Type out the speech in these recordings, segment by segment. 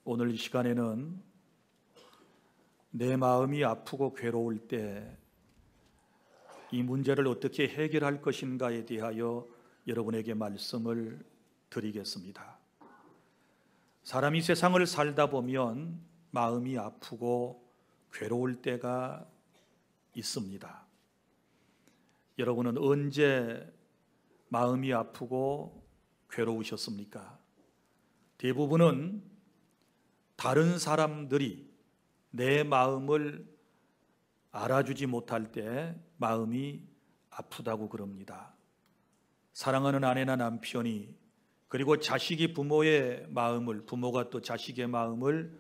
오늘 이 시간에는 내 마음이 아프고 괴로울 때 이 문제를 어떻게 해결할 것인가에 대하여 여러분에게 말씀을 드리겠습니다. 사람이 세상을 살다 보면 마음이 아프고 괴로울 때가 있습니다. 여러분은 언제 마음이 아프고 괴로우셨습니까? 대부분은 다른 사람들이 내 마음을 알아주지 못할 때 마음이 아프다고 그럽니다. 사랑하는 아내나 남편이, 그리고 자식이 부모의 마음을, 부모가 또 자식의 마음을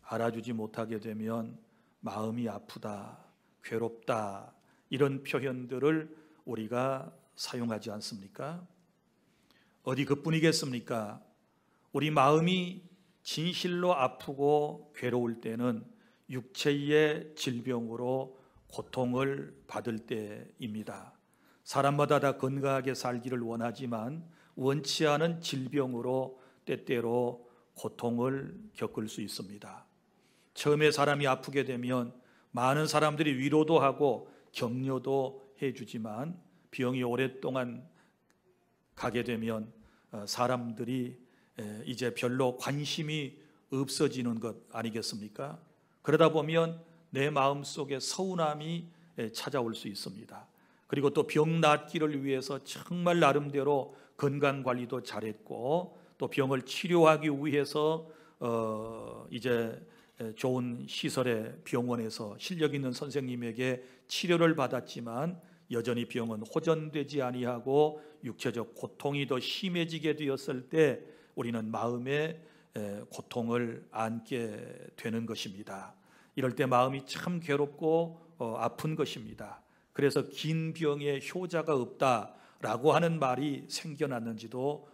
알아주지 못하게 되면 마음이 아프다, 괴롭다, 이런 표현들을 우리가 사용하지 않습니까? 어디 그뿐이겠습니까? 우리 마음이 진실로 아프고 괴로울 때는 육체의 질병으로 고통을 받을 때입니다. 사람마다 다 건강하게 살기를 원하지만 원치 않은 질병으로 때때로 고통을 겪을 수 있습니다. 처음에 사람이 아프게 되면 많은 사람들이 위로도 하고 격려도 해주지만 병이 오랫동안 가게 되면 사람들이 이제 별로 관심이 없어지는 것 아니겠습니까? 그러다 보면 내 마음속에 서운함이 찾아올 수 있습니다. 그리고 또 병 낫기를 위해서 정말 나름대로 건강관리도 잘했고 또 병을 치료하기 위해서 이제 좋은 시설의 병원에서 실력 있는 선생님에게 치료를 받았지만 여전히 병은 호전되지 아니하고 육체적 고통이 더 심해지게 되었을 때 우리는 마음의 고통을 안게 되는 것입니다. 이럴 때 마음이 참 괴롭고 아픈 것입니다. 그래서 긴 병에 효자가 없다라고 하는 말이 생겨났는지도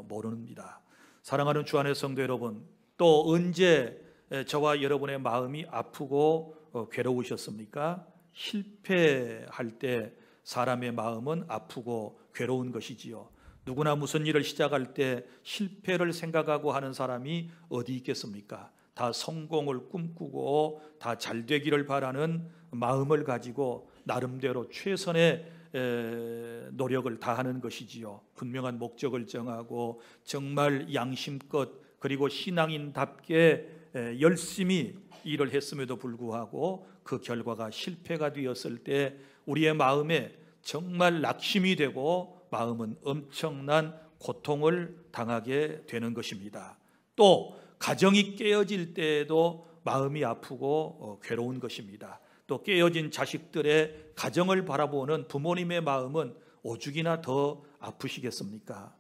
모릅니다. 사랑하는 주 안의 성도 여러분, 또 언제 저와 여러분의 마음이 아프고 괴로우셨습니까? 실패할 때 사람의 마음은 아프고 괴로운 것이지요. 누구나 무슨 일을 시작할 때 실패를 생각하고 하는 사람이 어디 있겠습니까? 다 성공을 꿈꾸고 다 잘 되기를 바라는 마음을 가지고 나름대로 최선의 노력을 다하는 것이지요. 분명한 목적을 정하고 정말 양심껏 그리고 신앙인답게 열심히 일을 했음에도 불구하고 그 결과가 실패가 되었을 때 우리의 마음에 정말 낙심이 되고 마음은 엄청난 고통을 당하게 되는 것입니다. 또 가정이 깨어질 때에도 마음이 아프고 괴로운 것입니다. 또 깨어진 자식들의 가정을 바라보는 부모님의 마음은 오죽이나 더 아프시겠습니까?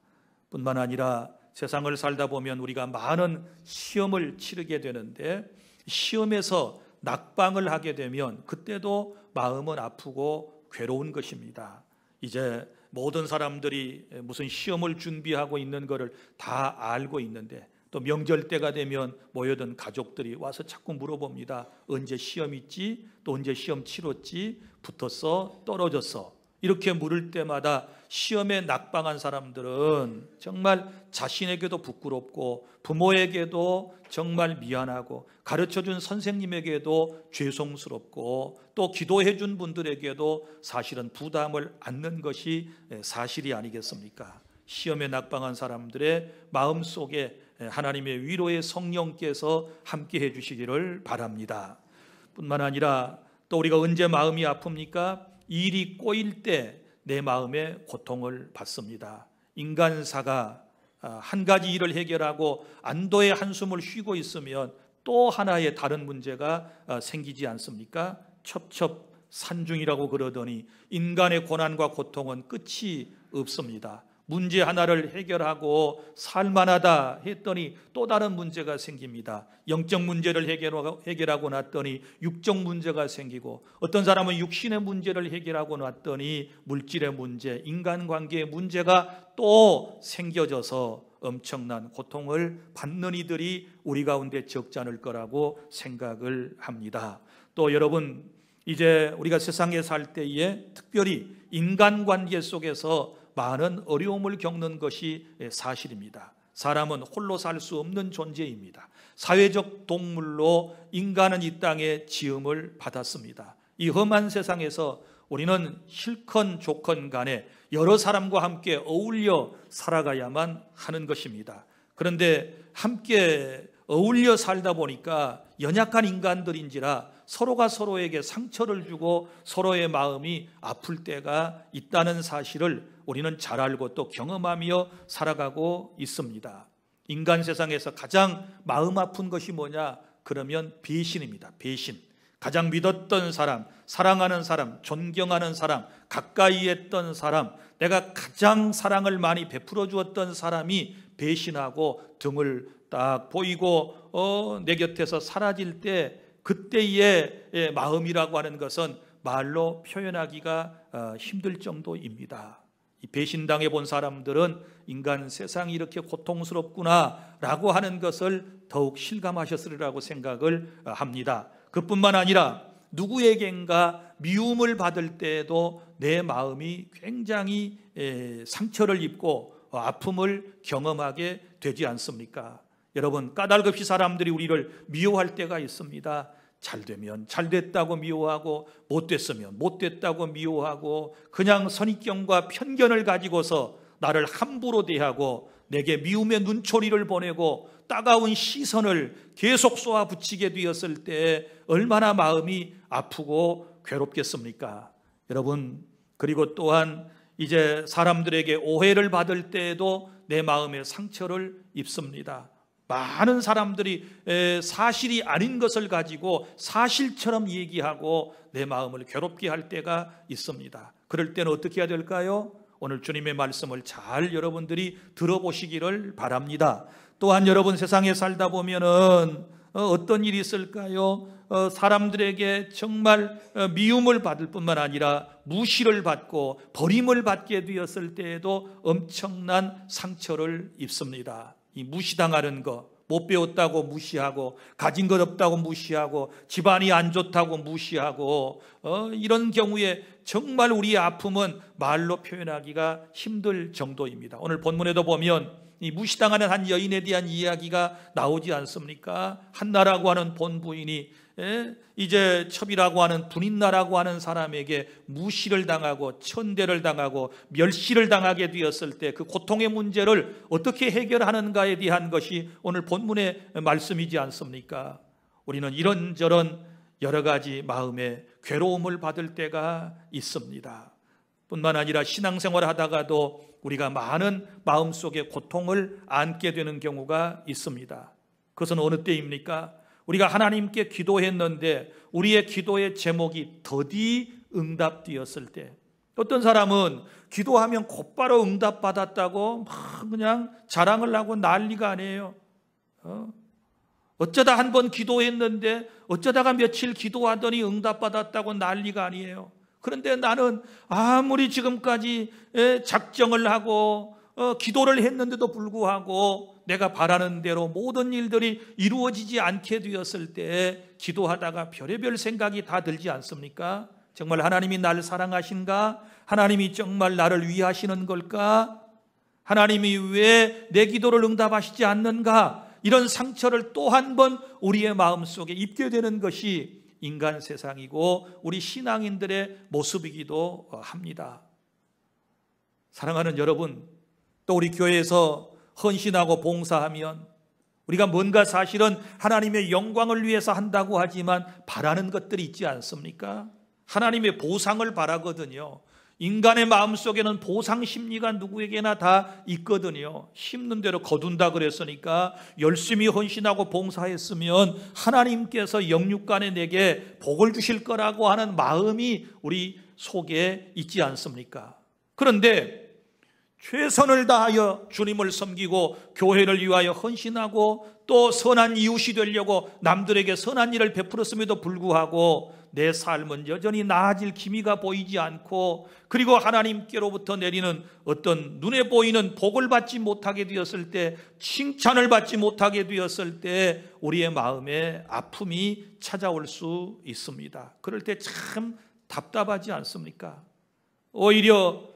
뿐만 아니라 세상을 살다 보면 우리가 많은 시험을 치르게 되는데 시험에서 낙방을 하게 되면 그때도 마음은 아프고 괴로운 것입니다. 이제 모든 사람들이 무슨 시험을 준비하고 있는 것을 다 알고 있는데 또 명절 때가 되면 모여든 가족들이 와서 자꾸 물어봅니다. 언제 시험 있지? 또 언제 시험 치렀지? 붙었어? 떨어졌어? 이렇게 물을 때마다 시험에 낙방한 사람들은 정말 자신에게도 부끄럽고 부모에게도 정말 미안하고 가르쳐준 선생님에게도 죄송스럽고 또 기도해준 분들에게도 사실은 부담을 안는 것이 사실이 아니겠습니까? 시험에 낙방한 사람들의 마음속에 하나님의 위로의 성령께서 함께 해주시기를 바랍니다. 뿐만 아니라 또 우리가 언제 마음이 아픕니까? 일이 꼬일 때 내 마음에 고통을 받습니다. 인간사가 한 가지 일을 해결하고 안도의 한숨을 쉬고 있으면 또 하나의 다른 문제가 생기지 않습니까? 첩첩산중이라고 그러더니 인간의 고난과 고통은 끝이 없습니다. 문제 하나를 해결하고 살만하다 했더니 또 다른 문제가 생깁니다. 영적 문제를 해결하고 났더니 육적 문제가 생기고 어떤 사람은 육신의 문제를 해결하고 났더니 물질의 문제, 인간관계의 문제가 또 생겨져서 엄청난 고통을 받는 이들이 우리 가운데 적지 않을 거라고 생각을 합니다. 또 여러분, 이제 우리가 세상에 살 때에 특별히 인간관계 속에서 많은 어려움을 겪는 것이 사실입니다. 사람은 홀로 살 수 없는 존재입니다. 사회적 동물로 인간은 이 땅에 지음을 받았습니다. 이 험한 세상에서 우리는 싫건 좋건 간에 여러 사람과 함께 어울려 살아가야만 하는 것입니다. 그런데 함께 어울려 살다 보니까 연약한 인간들인지라 서로가 서로에게 상처를 주고 서로의 마음이 아플 때가 있다는 사실을 우리는 잘 알고 또 경험하며 살아가고 있습니다. 인간 세상에서 가장 마음 아픈 것이 뭐냐? 그러면 배신입니다. 배신. 가장 믿었던 사람, 사랑하는 사람, 존경하는 사람, 가까이 했던 사람, 내가 가장 사랑을 많이 베풀어 주었던 사람이 배신하고 등을 딱 보이고 내 곁에서 사라질 때, 그때의 마음이라고 하는 것은 말로 표현하기가 힘들 정도입니다. 이 배신당해 본 사람들은 인간 세상이 이렇게 고통스럽구나 라고 하는 것을 더욱 실감하셨으리라고 생각을 합니다. 그뿐만 아니라 누구에겐가 미움을 받을 때에도 내 마음이 굉장히 상처를 입고 아픔을 경험하게 되지 않습니까? 여러분, 까닭없이 사람들이 우리를 미워할 때가 있습니다. 잘되면 잘됐다고 미워하고 못됐으면 못됐다고 미워하고 그냥 선입견과 편견을 가지고서 나를 함부로 대하고 내게 미움의 눈초리를 보내고 따가운 시선을 계속 쏘아붙이게 되었을 때 얼마나 마음이 아프고 괴롭겠습니까? 여러분, 그리고 또한 이제 사람들에게 오해를 받을 때에도 내 마음에 상처를 입습니다. 많은 사람들이 사실이 아닌 것을 가지고 사실처럼 얘기하고 내 마음을 괴롭게 할 때가 있습니다. 그럴 때는 어떻게 해야 될까요? 오늘 주님의 말씀을 잘 여러분들이 들어보시기를 바랍니다. 또한 여러분, 세상에 살다 보면은 어떤 일이 있을까요? 사람들에게 정말 미움을 받을 뿐만 아니라 무시를 받고 버림을 받게 되었을 때에도 엄청난 상처를 입습니다. 이 무시당하는 거, 못 배웠다고 무시하고 가진 것 없다고 무시하고 집안이 안 좋다고 무시하고 이런 경우에 정말 우리의 아픔은 말로 표현하기가 힘들 정도입니다. 오늘 본문에도 보면 이 무시당하는 한 여인에 대한 이야기가 나오지 않습니까? 한나라고 하는 본부인이 이제 첩이라고 하는 분인나라고 하는 사람에게 무시를 당하고 천대를 당하고 멸시를 당하게 되었을 때 그 고통의 문제를 어떻게 해결하는가에 대한 것이 오늘 본문의 말씀이지 않습니까? 우리는 이런저런 여러 가지 마음의 괴로움을 받을 때가 있습니다. 뿐만 아니라 신앙생활을 하다가도 우리가 많은 마음속에 고통을 안게 되는 경우가 있습니다. 그것은 어느 때입니까? 우리가 하나님께 기도했는데 우리의 기도의 제목이 더디 응답되었을 때, 어떤 사람은 기도하면 곧바로 응답받았다고 막 그냥 자랑을 하고 난리가 아니에요. 어쩌다 한 번 기도했는데 어쩌다가 며칠 기도하더니 응답받았다고 난리가 아니에요. 그런데 나는 아무리 지금까지 작정을 하고 기도를 했는데도 불구하고 내가 바라는 대로 모든 일들이 이루어지지 않게 되었을 때 기도하다가 별의별 생각이 다 들지 않습니까? 정말 하나님이 나를 사랑하신가? 하나님이 정말 나를 위하시는 걸까? 하나님이 왜 내 기도를 응답하시지 않는가? 이런 상처를 또 한 번 우리의 마음속에 입게 되는 것이 인간 세상이고 우리 신앙인들의 모습이기도 합니다. 사랑하는 여러분, 또 우리 교회에서 헌신하고 봉사하면 우리가 뭔가 사실은 하나님의 영광을 위해서 한다고 하지만 바라는 것들이 있지 않습니까? 하나님의 보상을 바라거든요. 인간의 마음속에는 보상 심리가 누구에게나 다 있거든요. 심는 대로 거둔다 그랬으니까 열심히 헌신하고 봉사했으면 하나님께서 영육간에 내게 복을 주실 거라고 하는 마음이 우리 속에 있지 않습니까? 그런데 최선을 다하여 주님을 섬기고 교회를 위하여 헌신하고 또 선한 이웃이 되려고 남들에게 선한 일을 베풀었음에도 불구하고 내 삶은 여전히 나아질 기미가 보이지 않고, 그리고 하나님께로부터 내리는 어떤 눈에 보이는 복을 받지 못하게 되었을 때, 칭찬을 받지 못하게 되었을 때 우리의 마음에 아픔이 찾아올 수 있습니다. 그럴 때 참 답답하지 않습니까? 오히려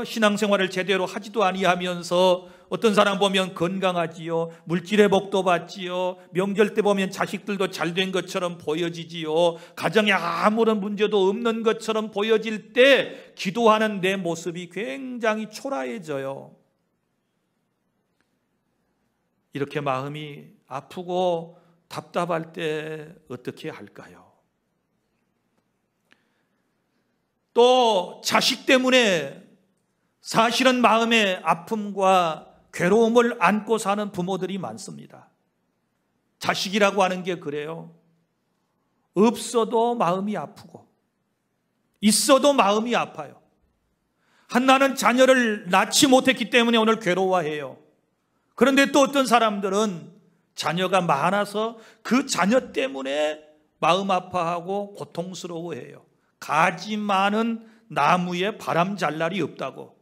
신앙생활을 제대로 하지도 아니하면서 어떤 사람 보면 건강하지요, 물질 회복도 받지요, 명절 때 보면 자식들도 잘된 것처럼 보여지지요, 가정에 아무런 문제도 없는 것처럼 보여질 때 기도하는 내 모습이 굉장히 초라해져요. 이렇게 마음이 아프고 답답할 때 어떻게 할까요? 또 자식 때문에 사실은 마음의 아픔과 괴로움을 안고 사는 부모들이 많습니다. 자식이라고 하는 게 그래요. 없어도 마음이 아프고 있어도 마음이 아파요. 한나는 자녀를 낳지 못했기 때문에 오늘 괴로워해요. 그런데 또 어떤 사람들은 자녀가 많아서 그 자녀 때문에 마음 아파하고 고통스러워해요. 가지 많은 나무에 바람 잘 날이 없다고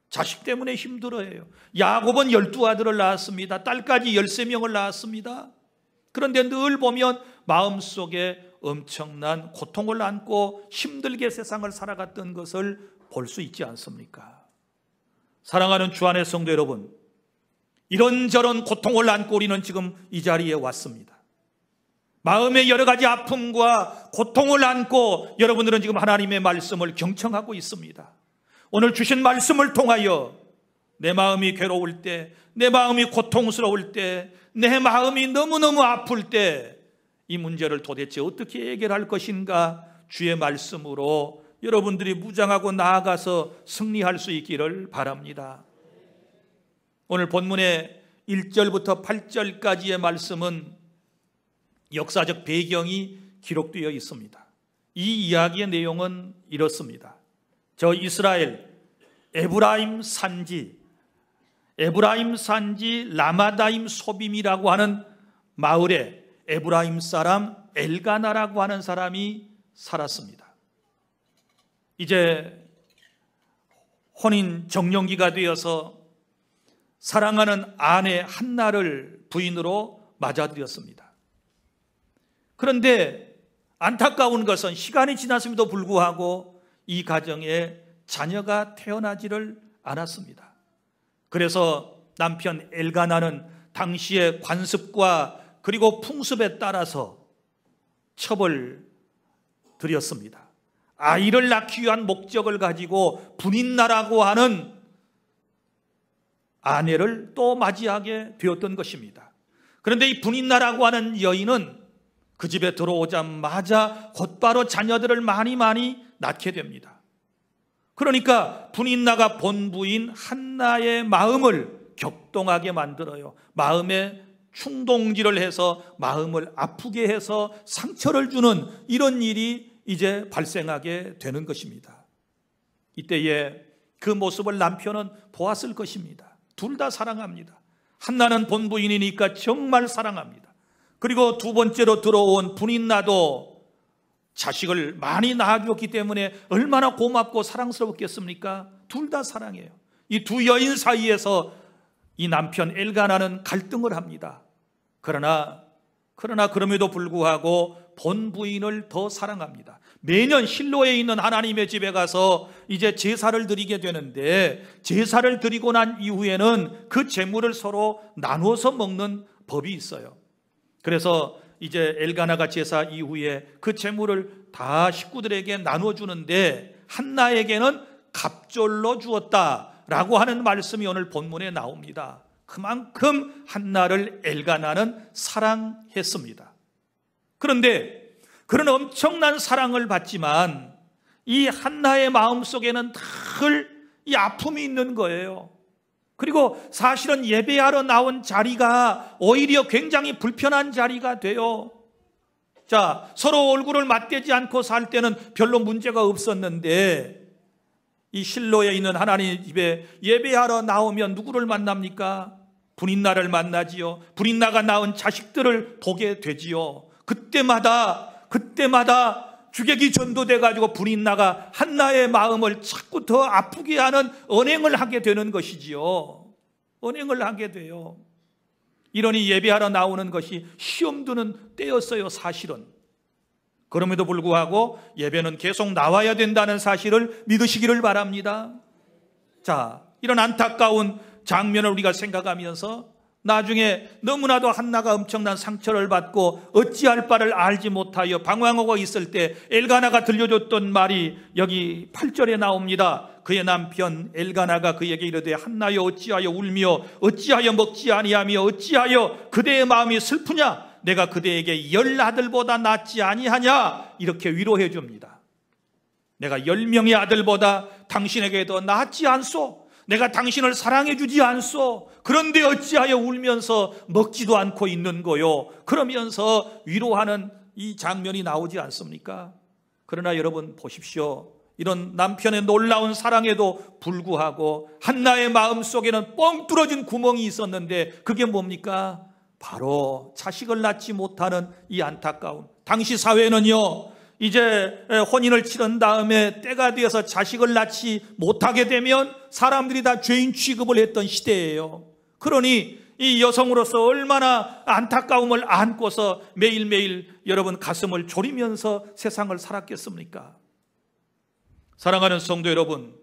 자식 때문에 힘들어해요. 야곱은 12아들을 낳았습니다. 딸까지 13명을 낳았습니다. 그런데 늘 보면 마음속에 엄청난 고통을 안고 힘들게 세상을 살아갔던 것을 볼 수 있지 않습니까? 사랑하는 주 안의 성도 여러분, 이런저런 고통을 안고 우리는 지금 이 자리에 왔습니다. 마음의 여러 가지 아픔과 고통을 안고 여러분들은 지금 하나님의 말씀을 경청하고 있습니다. 오늘 주신 말씀을 통하여 내 마음이 괴로울 때, 내 마음이 고통스러울 때, 내 마음이 너무너무 아플 때 이 문제를 도대체 어떻게 해결할 것인가 주의 말씀으로 여러분들이 무장하고 나아가서 승리할 수 있기를 바랍니다. 오늘 본문의 1절부터 8절까지의 말씀은 역사적 배경이 기록되어 있습니다. 이 이야기의 내용은 이렇습니다. 저 이스라엘 에브라임 산지 라마다임 소빔이라고 하는 마을에 에브라임 사람 엘가나라고 하는 사람이 살았습니다. 이제 혼인 정년기가 되어서 사랑하는 아내 한나를 부인으로 맞아들였습니다. 그런데 안타까운 것은 시간이 지났음에도 불구하고 이 가정에 자녀가 태어나지를 않았습니다. 그래서 남편 엘가나는 당시의 관습과 그리고 풍습에 따라서 첩을 들였습니다. 아이를 낳기 위한 목적을 가지고 분인나라고 하는 아내를 또 맞이하게 되었던 것입니다. 그런데 이 분인나라고 하는 여인은 그 집에 들어오자마자 곧바로 자녀들을 많이 낳게 됩니다. 그러니까 분인나가 본부인 한나의 마음을 격동하게 만들어요. 마음에 충동질을 해서 마음을 아프게 해서 상처를 주는 이런 일이 이제 발생하게 되는 것입니다. 이때에 그 모습을 남편은 보았을 것입니다. 둘 다 사랑합니다. 한나는 본부인이니까 정말 사랑합니다. 그리고 두 번째로 들어온 분인나도 자식을 많이 낳아주었기 때문에 얼마나 고맙고 사랑스럽겠습니까? 둘 다 사랑해요. 이 두 여인 사이에서 이 남편 엘가나는 갈등을 합니다. 그러나 그럼에도 불구하고 본부인을 더 사랑합니다. 매년 실로에 있는 하나님의 집에 가서 이제 제사를 드리게 되는데 제사를 드리고 난 이후에는 그 제물을 서로 나누어서 먹는 법이 있어요. 그래서 이제 엘가나가 제사 이후에 그 제물을 다 식구들에게 나눠주는데 한나에게는 갑절로 주었다라고 하는 말씀이 오늘 본문에 나옵니다. 그만큼 한나를 엘가나는 사랑했습니다. 그런데 그런 엄청난 사랑을 받지만 이 한나의 마음속에는 늘 이 아픔이 있는 거예요. 그리고 사실은 예배하러 나온 자리가 오히려 굉장히 불편한 자리가 돼요. 자, 서로 얼굴을 맞대지 않고 살 때는 별로 문제가 없었는데 이 실로에 있는 하나님 집에 예배하러 나오면 누구를 만납니까? 분인나를 만나지요. 분인나가 낳은 자식들을 보게 되지요. 그때마다 주객이 전도돼가지고 분인나가 한나의 마음을 자꾸 더 아프게 하는 언행을 하게 되는 것이지요. 언행을 하게 돼요. 이러니 예배하러 나오는 것이 시험 드는 때였어요, 사실은. 그럼에도 불구하고 예배는 계속 나와야 된다는 사실을 믿으시기를 바랍니다. 자, 이런 안타까운 장면을 우리가 생각하면서 나중에 너무나도 한나가 엄청난 상처를 받고 어찌할 바를 알지 못하여 방황하고 있을 때 엘가나가 들려줬던 말이 여기 8절에 나옵니다. 그의 남편 엘가나가 그에게 이르되 한나여 어찌하여 울며 어찌하여 먹지 아니하며 어찌하여 그대의 마음이 슬프냐? 내가 그대에게 10아들보다 낫지 아니하냐? 이렇게 위로해 줍니다. 내가 10명의 아들보다 당신에게 더 낫지 않소? 내가 당신을 사랑해 주지 않소? 그런데 어찌하여 울면서 먹지도 않고 있는 거요? 그러면서 위로하는 이 장면이 나오지 않습니까? 그러나 여러분 보십시오. 이런 남편의 놀라운 사랑에도 불구하고 한나의 마음속에는 뻥 뚫어진 구멍이 있었는데 그게 뭡니까? 바로 자식을 낳지 못하는 이 안타까움. 당시 사회는요, 이제 혼인을 치른 다음에 때가 되어서 자식을 낳지 못하게 되면 사람들이 다 죄인 취급을 했던 시대예요. 그러니 이 여성으로서 얼마나 안타까움을 안고서 매일매일 여러분 가슴을 졸이면서 세상을 살았겠습니까? 사랑하는 성도 여러분,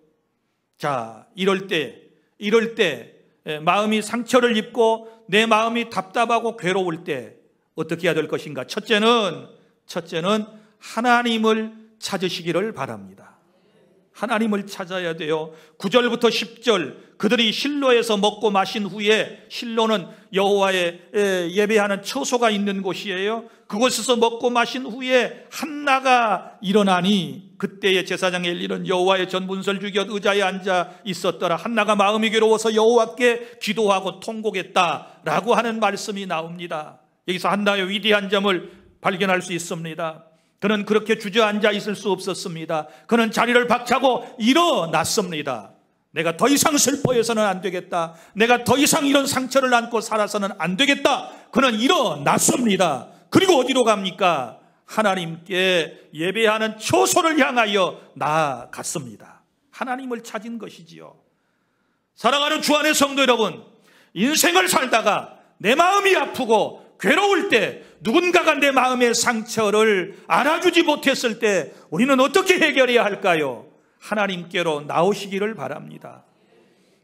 자, 이럴 때 마음이 상처를 입고 내 마음이 답답하고 괴로울 때 어떻게 해야 될 것인가? 첫째는 하나님을 찾으시기를 바랍니다. 하나님을 찾아야 돼요. 9절부터 10절, 그들이 실로에서 먹고 마신 후에, 실로는 여호와의 예배하는 처소가 있는 곳이에요. 그곳에서 먹고 마신 후에 한나가 일어나니 그때의 제사장 엘리는 여호와의 전분설 주곁 의자에 앉아 있었더라. 한나가 마음이 괴로워서 여호와께 기도하고 통곡했다라고 하는 말씀이 나옵니다. 여기서 한나의 위대한 점을 발견할 수 있습니다. 그는 그렇게 주저앉아 있을 수 없었습니다. 그는 자리를 박차고 일어났습니다. 내가 더 이상 슬퍼해서는 안 되겠다. 내가 더 이상 이런 상처를 안고 살아서는 안 되겠다. 그는 일어났습니다. 그리고 어디로 갑니까? 하나님께 예배하는 처소를 향하여 나아갔습니다. 하나님을 찾은 것이지요. 사랑하는 주 안의 성도 여러분, 인생을 살다가 내 마음이 아프고 괴로울 때, 누군가가 내 마음의 상처를 알아주지 못했을 때 우리는 어떻게 해결해야 할까요? 하나님께로 나오시기를 바랍니다.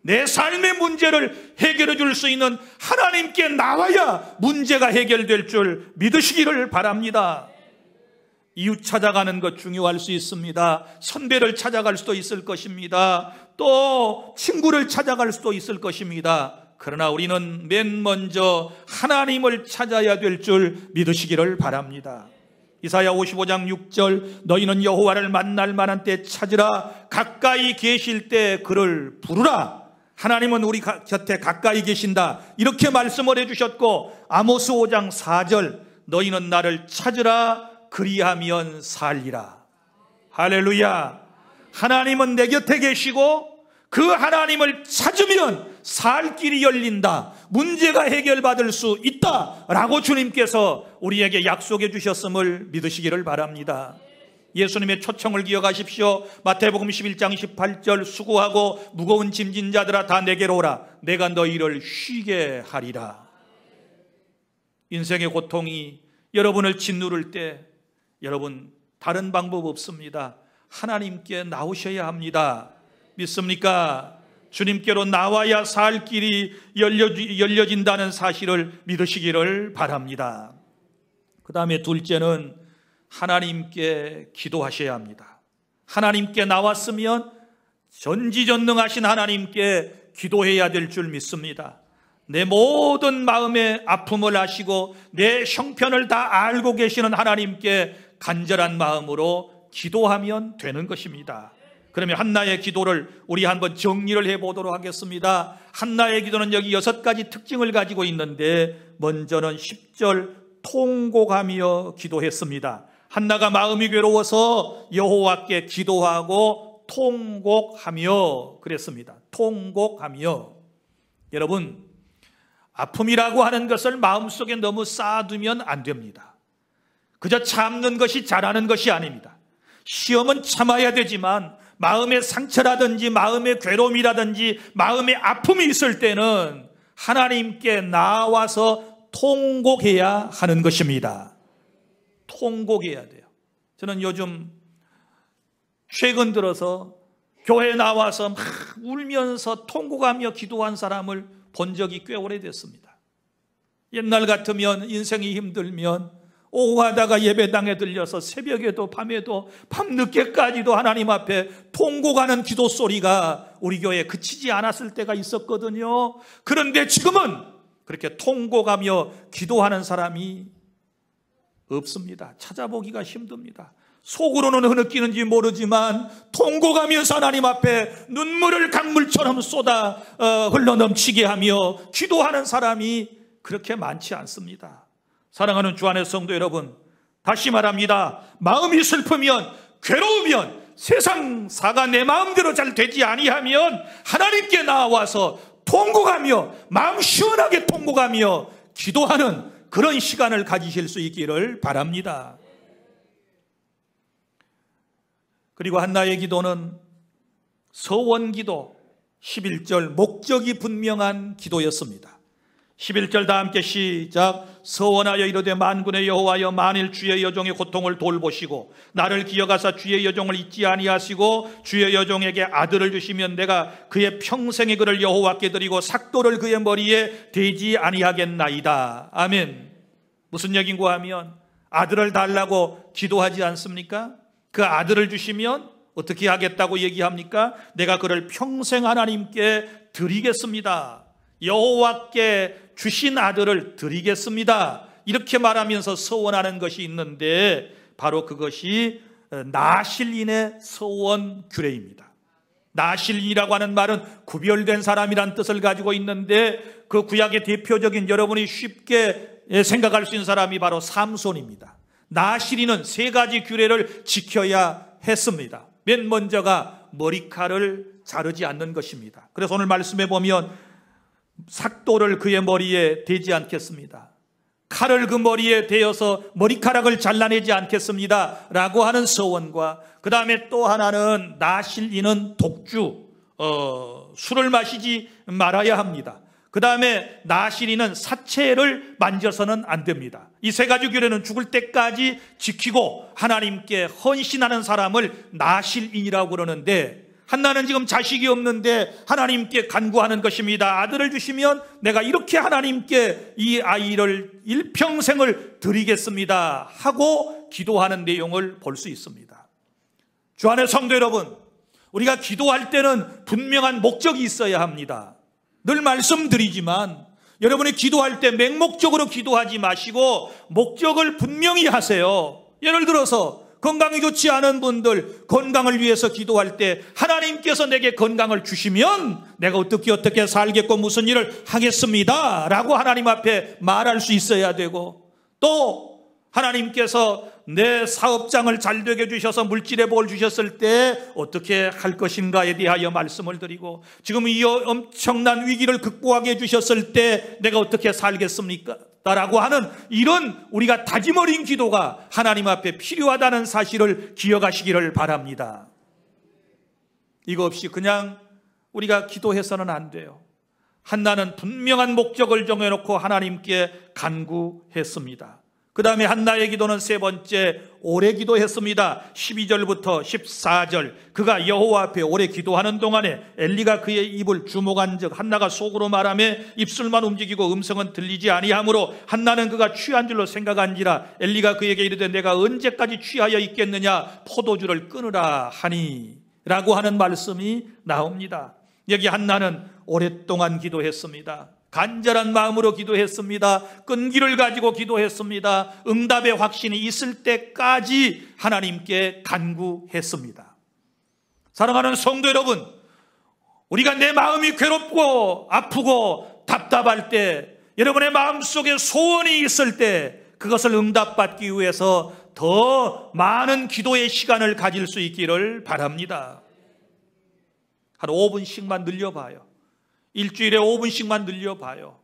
내 삶의 문제를 해결해 줄 수 있는 하나님께 나와야 문제가 해결될 줄 믿으시기를 바랍니다. 이웃 찾아가는 것 중요할 수 있습니다. 선배를 찾아갈 수도 있을 것입니다. 또 친구를 찾아갈 수도 있을 것입니다. 그러나 우리는 맨 먼저 하나님을 찾아야 될 줄 믿으시기를 바랍니다. 이사야 55장 6절, 너희는 여호와를 만날 만한 때 찾으라. 가까이 계실 때 그를 부르라. 하나님은 우리 곁에 가까이 계신다, 이렇게 말씀을 해주셨고, 아모스 5장 4절, 너희는 나를 찾으라. 그리하면 살리라. 할렐루야. 하나님은 내 곁에 계시고 그 하나님을 찾으면 살 길이 열린다, 문제가 해결받을 수 있다 라고 주님께서 우리에게 약속해 주셨음을 믿으시기를 바랍니다. 예수님의 초청을 기억하십시오. 마태복음 11장 18절, 수고하고 무거운 짐진 자들아 다 내게로 오라. 내가 너희를 쉬게 하리라. 인생의 고통이 여러분을 짓누를 때 여러분 다른 방법 없습니다. 하나님께 나오셔야 합니다. 믿습니까? 주님께로 나와야 살 길이 열려진다는 사실을 믿으시기를 바랍니다. 그 다음에 둘째는 하나님께 기도하셔야 합니다. 하나님께 나왔으면 전지전능하신 하나님께 기도해야 될 줄 믿습니다. 내 모든 마음의 아픔을 아시고 내 형편을 다 알고 계시는 하나님께 간절한 마음으로 기도하면 되는 것입니다. 그러면 한나의 기도를 우리 한번 정리를 해보도록 하겠습니다. 한나의 기도는 여기 6가지 특징을 가지고 있는데, 먼저는 10절 통곡하며 기도했습니다. 한나가 마음이 괴로워서 여호와께 기도하고 통곡하며 그랬습니다. 통곡하며. 여러분, 아픔이라고 하는 것을 마음속에 너무 쌓아두면 안 됩니다. 그저 참는 것이 잘하는 것이 아닙니다. 시험은 참아야 되지만 마음의 상처라든지 마음의 괴로움이라든지 마음의 아픔이 있을 때는 하나님께 나와서 통곡해야 하는 것입니다. 통곡해야 돼요. 저는 요즘 최근 들어서 교회에 나와서 막 울면서 통곡하며 기도한 사람을 본 적이 꽤 오래됐습니다. 옛날 같으면 인생이 힘들면 오고 가다가 예배당에 들려서 새벽에도 밤에도 밤늦게까지도 하나님 앞에 통곡하는 기도 소리가 우리 교회에 그치지 않았을 때가 있었거든요. 그런데 지금은 그렇게 통곡하며 기도하는 사람이 없습니다. 찾아보기가 힘듭니다. 속으로는 흐느끼는지 모르지만 통곡하면서 하나님 앞에 눈물을 강물처럼 쏟아 흘러넘치게 하며 기도하는 사람이 그렇게 많지 않습니다. 사랑하는 주 안의 성도 여러분, 다시 말합니다. 마음이 슬프면, 괴로우면, 세상 사가 내 마음대로 잘 되지 아니하면 하나님께 나와서 통곡하며 마음 시원하게 통곡하며 기도하는 그런 시간을 가지실 수 있기를 바랍니다. 그리고 한나의 기도는 서원기도 11절 목적이 분명한 기도였습니다. 11절 다 함께 시작. 서원하여 이르되 만군의 여호와여, 만일 주의 여종의 고통을 돌보시고 나를 기억하사 주의 여종을 잊지 아니하시고 주의 여종에게 아들을 주시면 내가 그의 평생의 그를 여호와께 드리고 삭도를 그의 머리에 대지 아니하겠나이다. 아멘. 무슨 얘기인가 하면 아들을 달라고 기도하지 않습니까? 그 아들을 주시면 어떻게 하겠다고 얘기합니까? 내가 그를 평생 하나님께 드리겠습니다. 여호와께 주신 아들을 드리겠습니다. 이렇게 말하면서 서원하는 것이 있는데 바로 그것이 나실인의 서원 규례입니다. 나실인이라고 하는 말은 구별된 사람이란 뜻을 가지고 있는데 그 구약의 대표적인 여러분이 쉽게 생각할 수 있는 사람이 바로 삼손입니다. 나실인은 세 가지 규례를 지켜야 했습니다. 맨 먼저가 머리칼을 자르지 않는 것입니다. 그래서 오늘 말씀해 보면 삭도를 그의 머리에 대지 않겠습니다. 칼을 그 머리에 대어서 머리카락을 잘라내지 않겠습니다 라고 하는 서원과, 그 다음에 또 하나는 나실인은 독주, 술을 마시지 말아야 합니다. 그 다음에 나실인은 사체를 만져서는 안 됩니다. 이 세 가지 규례는 죽을 때까지 지키고 하나님께 헌신하는 사람을 나실인이라고 그러는데, 한나는 지금 자식이 없는데 하나님께 간구하는 것입니다. 아들을 주시면 내가 이렇게 하나님께 이 아이를 일평생을 드리겠습니다 하고 기도하는 내용을 볼 수 있습니다. 주 안의 성도 여러분, 우리가 기도할 때는 분명한 목적이 있어야 합니다. 늘 말씀드리지만 여러분이 기도할 때 맹목적으로 기도하지 마시고 목적을 분명히 하세요. 예를 들어서 건강이 좋지 않은 분들 건강을 위해서 기도할 때 하나님께서 내게 건강을 주시면 내가 어떻게 살겠고 무슨 일을 하겠습니다 라고 하나님 앞에 말할 수 있어야 되고, 또 하나님께서 내 사업장을 잘 되게 주셔서 물질의 복을 주셨을 때 어떻게 할 것인가에 대하여 말씀을 드리고, 지금 이 엄청난 위기를 극복하게 해주셨을 때 내가 어떻게 살겠습니까? 라고 하는 이런 우리가 다짐 어린 기도가 하나님 앞에 필요하다는 사실을 기억하시기를 바랍니다. 이거 없이 그냥 우리가 기도해서는 안 돼요. 한나는 분명한 목적을 정해놓고 하나님께 간구했습니다. 그 다음에 한나의 기도는 세 번째, 오래 기도했습니다. 12절부터 14절. 그가 여호와 앞에 오래 기도하는 동안에 엘리가 그의 입을 주목한 즉 한나가 속으로 말하며 입술만 움직이고 음성은 들리지 아니하므로 한나는 그가 취한 줄로 생각한지라. 엘리가 그에게 이르되 내가 언제까지 취하여 있겠느냐, 포도주를 끊으라 하니 라고 하는 말씀이 나옵니다. 여기 한나는 오랫동안 기도했습니다. 간절한 마음으로 기도했습니다. 끈기를 가지고 기도했습니다. 응답의 확신이 있을 때까지 하나님께 간구했습니다. 사랑하는 성도 여러분, 우리가 내 마음이 괴롭고 아프고 답답할 때, 여러분의 마음속에 소원이 있을 때 그것을 응답받기 위해서 더 많은 기도의 시간을 가질 수 있기를 바랍니다. 한 5분씩만 늘려봐요. 일주일에 5분씩만 늘려봐요.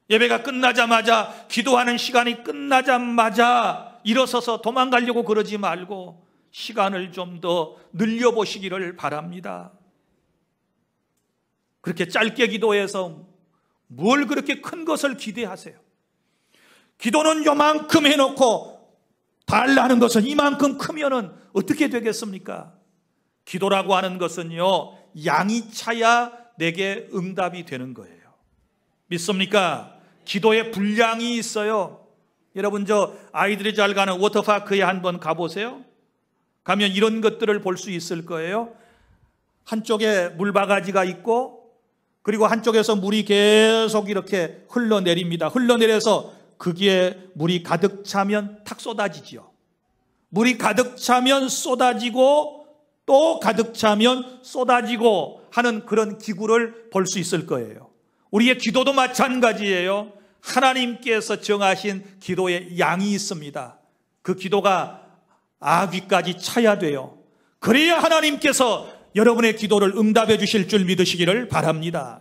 예배가 끝나자마자, 기도하는 시간이 끝나자마자 일어서서 도망가려고 그러지 말고 시간을 좀 더 늘려보시기를 바랍니다. 그렇게 짧게 기도해서 뭘 그렇게 큰 것을 기대하세요? 기도는 요만큼 해놓고 달라는 것은 이만큼 크면은 어떻게 되겠습니까? 기도라고 하는 것은요, 양이 차야 내게 응답이 되는 거예요. 믿습니까? 기도에 분량이 있어요. 여러분, 저 아이들이 잘 가는 워터파크에 한번 가보세요. 가면 이런 것들을 볼 수 있을 거예요. 한쪽에 물바가지가 있고, 그리고 한쪽에서 물이 계속 이렇게 흘러내립니다. 흘러내려서 거기에 물이 가득 차면 탁 쏟아지지요. 물이 가득 차면 쏟아지고 또 가득 차면 쏟아지고 하는 그런 기구를 볼 수 있을 거예요. 우리의 기도도 마찬가지예요. 하나님께서 정하신 기도의 양이 있습니다. 그 기도가 아귀까지 차야 돼요. 그래야 하나님께서 여러분의 기도를 응답해 주실 줄 믿으시기를 바랍니다.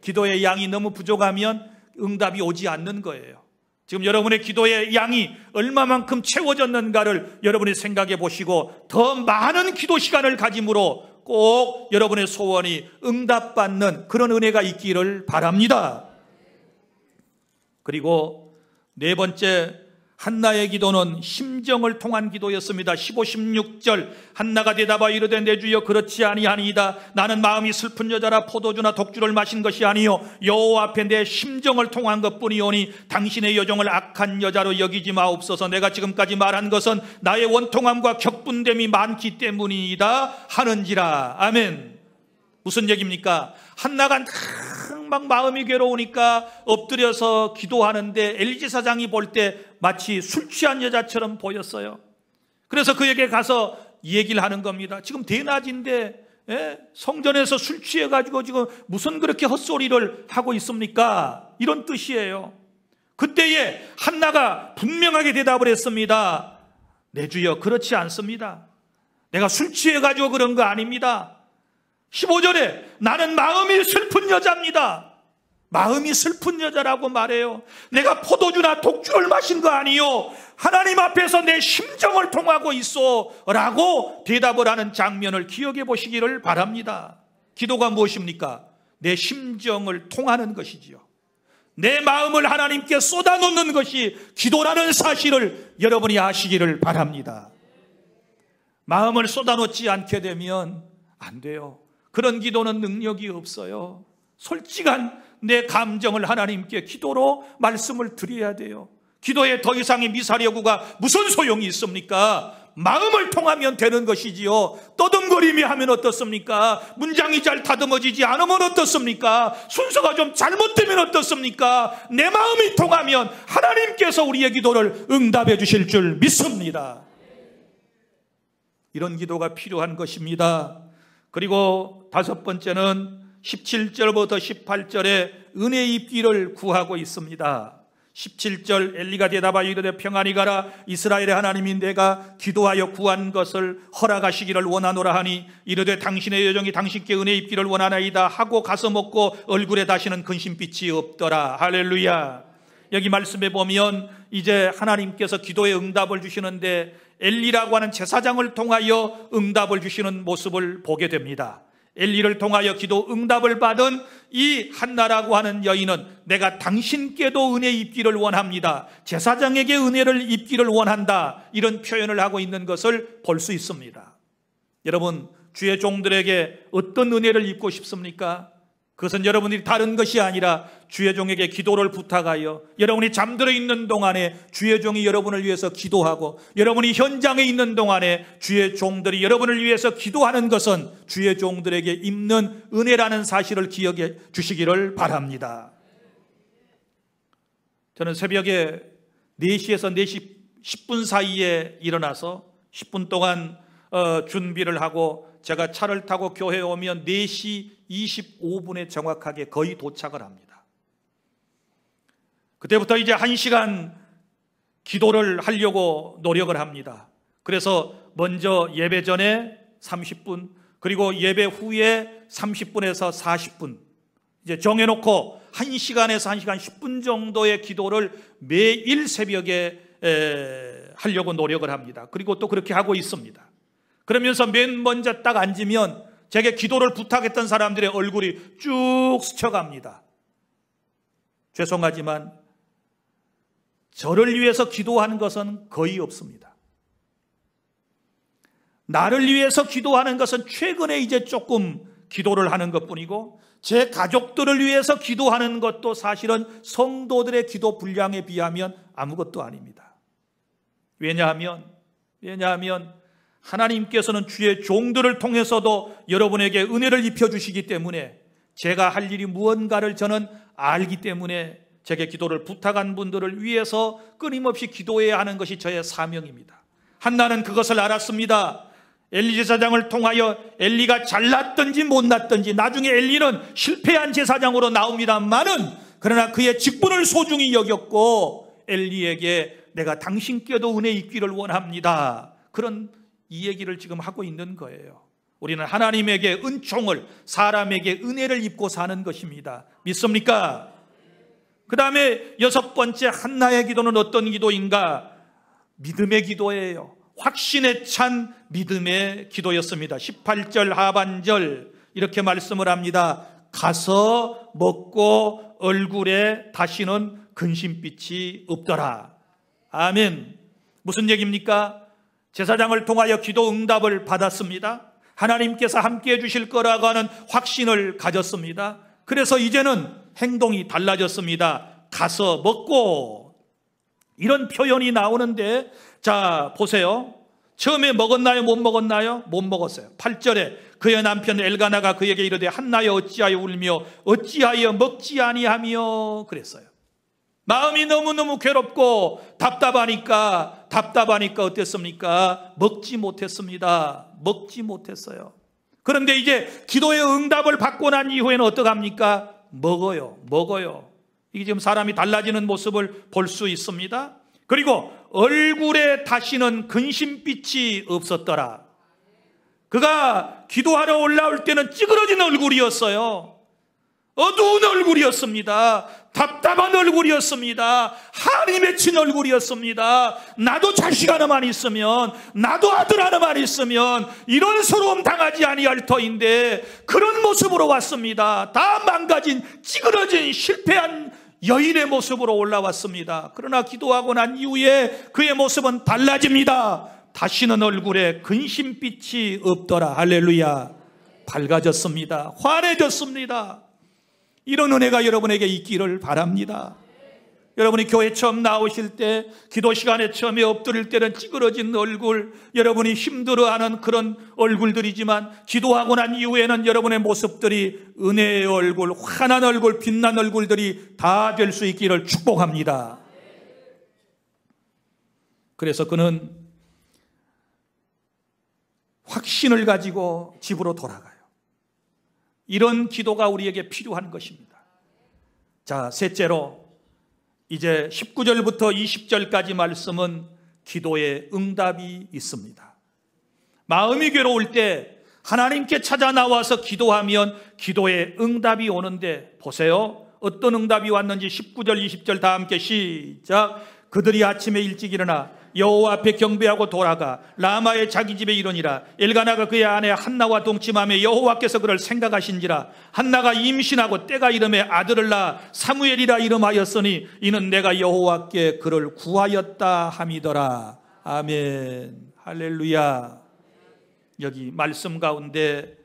기도의 양이 너무 부족하면 응답이 오지 않는 거예요. 지금 여러분의 기도의 양이 얼마만큼 채워졌는가를 여러분이 생각해 보시고 더 많은 기도 시간을 가짐으로 꼭 여러분의 소원이 응답받는 그런 은혜가 있기를 바랍니다. 그리고 네 번째, 한나의 기도는 심정을 통한 기도였습니다. 15, 16절 한나가 대답하여 이르되 내 주여 그렇지 아니하니이다. 나는 마음이 슬픈 여자라 포도주나 독주를 마신 것이 아니요 여호와 앞에 내 심정을 통한 것뿐이오니 당신의 여종을 악한 여자로 여기지 마옵소서. 내가 지금까지 말한 것은 나의 원통함과 격분됨이 많기 때문이다 하는지라. 아멘. 무슨 얘기입니까? 한나가 막 마음이 괴로우니까 엎드려서 기도하는데 엘리 제사장이 볼 때 마치 술 취한 여자처럼 보였어요. 그래서 그에게 가서 얘기를 하는 겁니다. 지금 대낮인데 성전에서 술 취해가지고 지금 무슨 그렇게 헛소리를 하고 있습니까? 이런 뜻이에요. 그때에 한나가 분명하게 대답을 했습니다. 내 주여 그렇지 않습니다. 내가 술 취해가지고 그런 거 아닙니다. 15절에 나는 마음이 슬픈 여자입니다. 마음이 슬픈 여자라고 말해요. 내가 포도주나 독주를 마신 거 아니요 하나님 앞에서 내 심정을 통하고 있어 라고 대답을 하는 장면을 기억해 보시기를 바랍니다. 기도가 무엇입니까? 내 심정을 통하는 것이지요. 내 마음을 하나님께 쏟아놓는 것이 기도라는 사실을 여러분이 아시기를 바랍니다. 마음을 쏟아놓지 않게 되면 안 돼요. 그런 기도는 능력이 없어요. 솔직한 내 감정을 하나님께 기도로 말씀을 드려야 돼요. 기도에 더 이상의 미사려구가 무슨 소용이 있습니까? 마음을 통하면 되는 것이지요. 떠듬거리며 하면 어떻습니까? 문장이 잘 다듬어지지 않으면 어떻습니까? 순서가 좀 잘못되면 어떻습니까? 내 마음이 통하면 하나님께서 우리의 기도를 응답해 주실 줄 믿습니다. 이런 기도가 필요한 것입니다. 그리고 다섯 번째는 17절부터 18절에 은혜 입기를 구하고 있습니다. 17절 엘리가 대답하여 이르되 평안히 가라. 이스라엘의 하나님인 내가 기도하여 구한 것을 허락하시기를 원하노라 하니 이르되 당신의 여종이 당신께 은혜 입기를 원하나이다 하고 가서 먹고 얼굴에 다시는 근심빛이 없더라. 할렐루야. 여기 말씀에 보면 이제 하나님께서 기도에 응답을 주시는데 엘리라고 하는 제사장을 통하여 응답을 주시는 모습을 보게 됩니다. 엘리를 통하여 기도 응답을 받은 이 한나라고 하는 여인은 내가 당신께도 은혜 입기를 원합니다. 제사장에게 은혜를 입기를 원한다. 이런 표현을 하고 있는 것을 볼 수 있습니다. 여러분, 주의 종들에게 어떤 은혜를 입고 싶습니까? 그것은 여러분들이 다른 것이 아니라 주의 종에게 기도를 부탁하여 여러분이 잠들어 있는 동안에 주의 종이 여러분을 위해서 기도하고 여러분이 현장에 있는 동안에 주의 종들이 여러분을 위해서 기도하는 것은 주의 종들에게 입는 은혜라는 사실을 기억해 주시기를 바랍니다. 저는 새벽에 4시에서 4시 10분 사이에 일어나서 10분 동안 준비를 하고 제가 차를 타고 교회에 오면 4시 25분에 정확하게 거의 도착을 합니다. 그때부터 이제 1시간 기도를 하려고 노력을 합니다. 그래서 먼저 예배 전에 30분, 그리고 예배 후에 30분에서 40분 이제 정해놓고 1시간에서 1시간 10분 정도의 기도를 매일 새벽에 하려고 노력을 합니다. 그리고 또 그렇게 하고 있습니다. 그러면서 맨 먼저 딱 앉으면 제게 기도를 부탁했던 사람들의 얼굴이 쭉 스쳐갑니다. 죄송하지만 저를 위해서 기도한 것은 거의 없습니다. 나를 위해서 기도하는 것은 최근에 이제 조금 기도를 하는 것뿐이고, 제 가족들을 위해서 기도하는 것도 사실은 성도들의 기도 분량에 비하면 아무것도 아닙니다. 왜냐하면 하나님께서는 주의 종들을 통해서도 여러분에게 은혜를 입혀주시기 때문에, 제가 할 일이 무언가를 저는 알기 때문에 제게 기도를 부탁한 분들을 위해서 끊임없이 기도해야 하는 것이 저의 사명입니다. 한나는 그것을 알았습니다. 엘리 제사장을 통하여 엘리가 잘났든지 못났든지 나중에 엘리는 실패한 제사장으로 나옵니다만은, 그러나 그의 직분을 소중히 여겼고 엘리에게 내가 당신께도 은혜 있기를 원합니다, 그런 이 얘기를 지금 하고 있는 거예요. 우리는 하나님에게 은총을, 사람에게 은혜를 입고 사는 것입니다. 믿습니까? 그 다음에 6번째 한나의 기도는 어떤 기도인가? 믿음의 기도예요. 확신에 찬 믿음의 기도였습니다. 18절 하반절 이렇게 말씀을 합니다. 가서 먹고 얼굴에 다시는 근심빛이 없더라. 아멘. 무슨 얘기입니까? 제사장을 통하여 기도 응답을 받았습니다. 하나님께서 함께 해주실 거라고 하는 확신을 가졌습니다. 그래서 이제는 행동이 달라졌습니다. 가서 먹고, 이런 표현이 나오는데, 자 보세요. 처음에 먹었나요? 못 먹었나요? 못 먹었어요. 8절에 그의 남편 엘가나가 그에게 이르되 한나여 어찌하여 울며 어찌하여 먹지 아니하며 그랬어요. 마음이 너무너무 괴롭고 답답하니까 어땠습니까? 먹지 못했습니다. 먹지 못했어요. 그런데 이제 기도의 응답을 받고 난 이후에는 어떡합니까? 먹어요. 이게 지금 사람이 달라지는 모습을 볼 수 있습니다. 그리고 얼굴에 다시는 근심빛이 없었더라. 그가 기도하러 올라올 때는 찌그러진 얼굴이었어요. 어두운 얼굴이었습니다. 답답한 얼굴이었습니다. 한이 맺힌 얼굴이었습니다. 나도 자식 하나만 있으면, 나도 아들 하나만 있으면 이런 서러움 당하지 아니할 터인데 그런 모습으로 왔습니다. 다 망가진, 찌그러진, 실패한 여인의 모습으로 올라왔습니다. 그러나 기도하고 난 이후에 그의 모습은 달라집니다. 다시는 얼굴에 근심빛이 없더라. 할렐루야. 밝아졌습니다. 환해졌습니다. 이런 은혜가 여러분에게 있기를 바랍니다. 여러분이 교회 처음 나오실 때, 기도 시간에 처음에 엎드릴 때는 찌그러진 얼굴, 여러분이 힘들어하는 그런 얼굴들이지만, 기도하고 난 이후에는 여러분의 모습들이 은혜의 얼굴, 환한 얼굴, 빛난 얼굴들이 다 될 수 있기를 축복합니다. 그래서 그는 확신을 가지고 집으로 돌아가요. 이런 기도가 우리에게 필요한 것입니다. 자, 셋째로 이제 19절부터 20절까지 말씀은 기도의 응답이 있습니다. 마음이 괴로울 때 하나님께 찾아 나와서 기도하면 기도의 응답이 오는데, 보세요. 어떤 응답이 왔는지 19절 20절 다 함께 시작. 그들이 아침에 일찍 일어나 여호와 앞에 경배하고 돌아가 라마의 자기 집에 이르니라. 엘가나가 그의 아내 한나와 동침하며 여호와께서 그를 생각하신지라. 한나가 임신하고 때가 이름에 아들을 낳아 사무엘이라 이름하였으니 이는 내가 여호와께 그를 구하였다 함이더라. 아멘. 할렐루야. 여기 말씀 가운데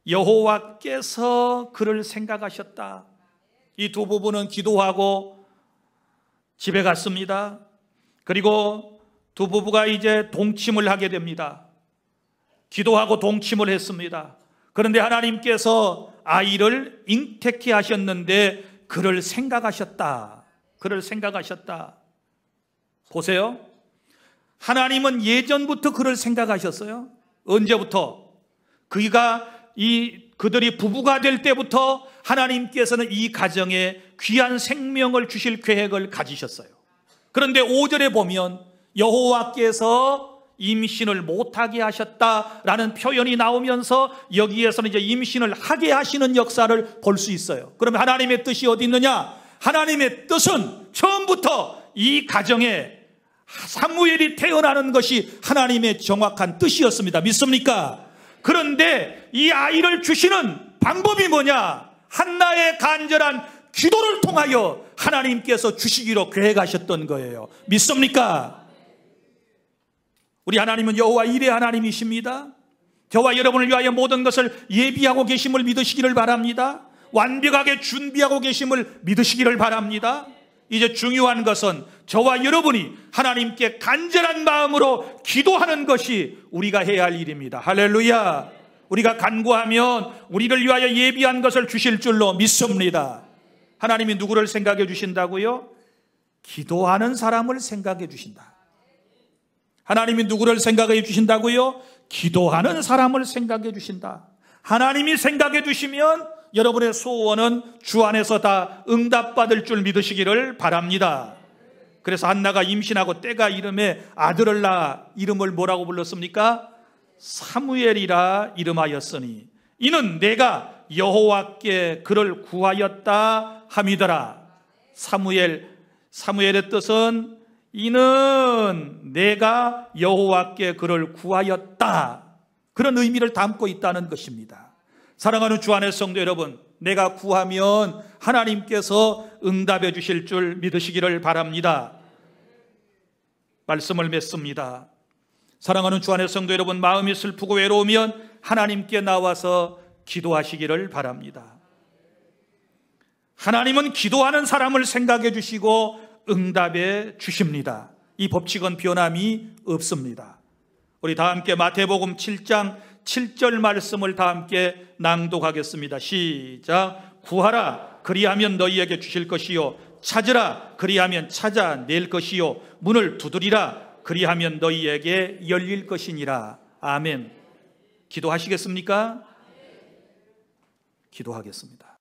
여호와께서 그를 생각하셨다. 이 두 부부는 기도하고 집에 갔습니다. 그리고 두 부부가 이제 동침을 하게 됩니다. 기도하고 동침을 했습니다. 그런데 하나님께서 아이를 잉태케 하셨는데 그를 생각하셨다. 보세요. 하나님은 예전부터 그를 생각하셨어요. 언제부터? 그들이 부부가 될 때부터 하나님께서는 이 가정에 귀한 생명을 주실 계획을 가지셨어요. 그런데 5절에 보면 여호와께서 임신을 못하게 하셨다라는 표현이 나오면서 여기에서는 이제 임신을 하게 하시는 역사를 볼 수 있어요. 그러면 하나님의 뜻이 어디 있느냐? 하나님의 뜻은 처음부터 이 가정에 사무엘이 태어나는 것이 하나님의 정확한 뜻이었습니다. 믿습니까? 그런데 이 아이를 주시는 방법이 뭐냐? 한나의 간절한 기도를 통하여 하나님께서 주시기로 계획하셨던 거예요. 믿습니까? 우리 하나님은 여호와 일의 하나님이십니다. 저와 여러분을 위하여 모든 것을 예비하고 계심을 믿으시기를 바랍니다. 완벽하게 준비하고 계심을 믿으시기를 바랍니다. 이제 중요한 것은 저와 여러분이 하나님께 간절한 마음으로 기도하는 것이 우리가 해야 할 일입니다. 할렐루야. 우리가 간구하면 우리를 위하여 예비한 것을 주실 줄로 믿습니다. 하나님이 누구를 생각해 주신다고요? 기도하는 사람을 생각해 주신다. 하나님이 누구를 생각해 주신다고요? 기도하는 사람을 생각해 주신다. 하나님이 생각해 주시면 여러분의 소원은 주 안에서 다 응답받을 줄 믿으시기를 바랍니다. 그래서 한나가 임신하고 때가 이름에 아들을 낳아 이름을 뭐라고 불렀습니까? 사무엘이라 이름하였으니 이는 내가 여호와께 그를 구하였다 함이더라. 사무엘의 뜻은 이는 내가 여호와께 그를 구하였다, 그런 의미를 담고 있다는 것입니다. 사랑하는 주 안의 성도 여러분, 내가 구하면 하나님께서 응답해 주실 줄 믿으시기를 바랍니다. 말씀을 맺습니다. 사랑하는 주 안의 성도 여러분, 마음이 슬프고 외로우면 하나님께 나와서 기도하시기를 바랍니다. 하나님은 기도하는 사람을 생각해 주시고 응답해 주십니다. 이 법칙은 변함이 없습니다. 우리 다 함께 마태복음 7장 7절 말씀을 다 함께 낭독하겠습니다. 시작. 구하라 그리하면 너희에게 주실 것이요, 찾으라 그리하면 찾아낼 것이요, 문을 두드리라 그리하면 너희에게 열릴 것이니라. 아멘. 기도하시겠습니까? 기도하겠습니다.